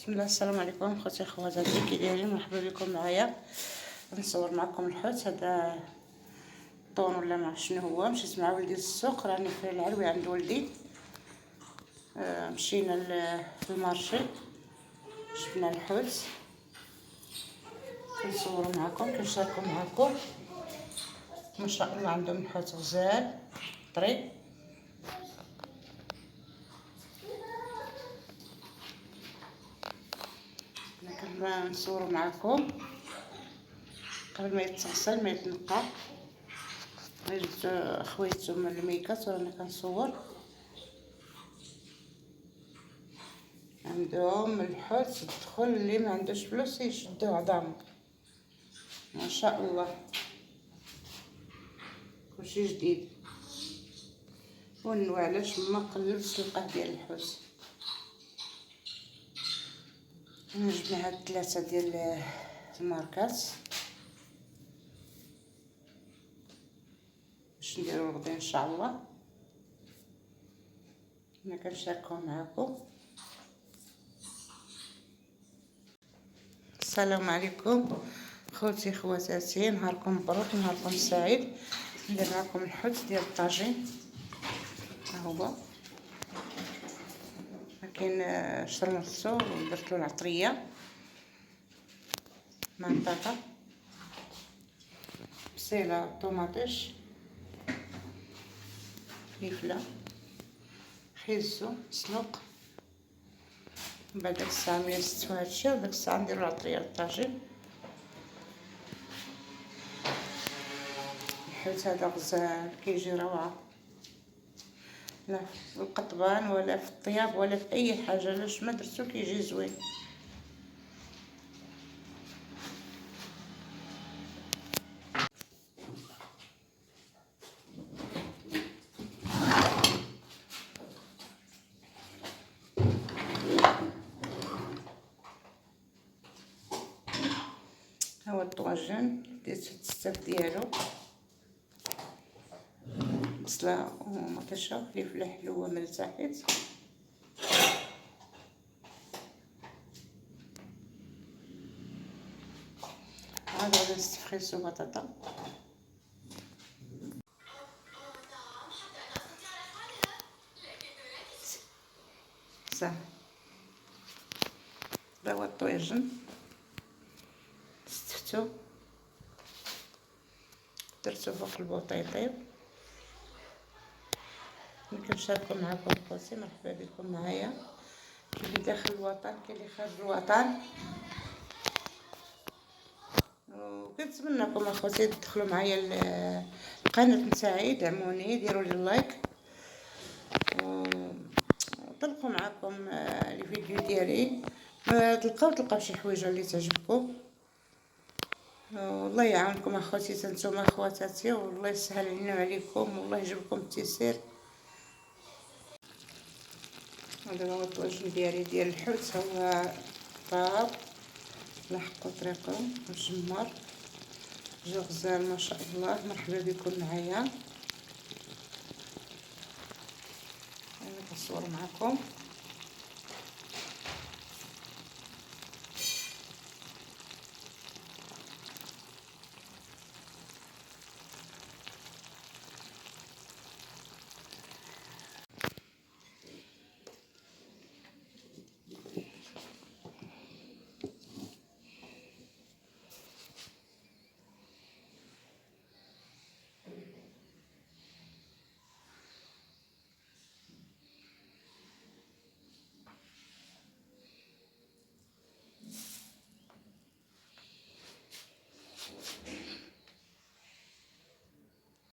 بسم الله. السلام عليكم خوتي خواتاتي، كي دايرين؟ مرحبا بكم معايا. نصور معكم الحوت. هذا طون ولا ما شنو هو. مشيت مع ولدي للسوق، راني في العلوي عند ولدي. مشينا للمارشي، جبنا الحوت. كنصوروا معكم، كنشاركوا معكم. ما شاء الله عندهم الحوت غزال طري. كنصوروا معكم قبل ما يتغسل، ما يتنقى. جبت خويتو من الميكات ورانا كنصور. عندهم الحوت تدخل، اللي ما عندوش فلوس يشدو عظام. ما شاء الله كلشي جديد. ونوع علاش ما قلبت القاه ديال الحوت. جبنا هاد 3 ديال الماركات باش نديرو غدا ان شاء الله. انا كنشاركو معاكم. السلام عليكم خوتي خواتاتي، نهاركم مبروك، نهاركم سعيد. ندير معكم الحوت ديال الطاجين. ها هو كاين شرموطو ودرتلو العطريه مع البطاطا، بصيله، طوماطيش، فلفله، خيزو، سلوق. من بعد داك الساعه ملي نستوى هادشي، وداك الساعه نديرو العطريه للطاجين. الحوت هذا غزال كيجي روعه، لا في القطبان ولا في الطياب ولا في اي حاجه. لاش ما درتو كيجي زوين. ها هو الطواجن، ديت التستاف ديالو، بصله ومطيشه، فلفله حلوه ملح حيت. هذا غادي نستفخيسو بطاطا. صح، هذا هو الطواجن. استفتو درتو فوق البوطه يطيب. كنشاركو معكم خوتي، مرحبا بكم معايا. كاين اللي داخل الوطن، كاين اللي خارج الوطن. وكنتمنىكم اخوتي تدخلوا معايا القناه نتاعي، دعموني، ديروا لي لايك وطلقوا معكم الفيديو ديالي. تلقاو شي حويجه اللي تعجبكم. والله يعاونكم اخوتي نتوما خواتاتي، والله يسهل علينا وعليكم، والله يجيب لكم التيسير. هذا هو الطواجن ديالي ديال الحوت. هو طاب لحقوا طريقه مجمر، جا غزال ما شاء الله. مرحبا بكم معايا، انا كنصور معكم.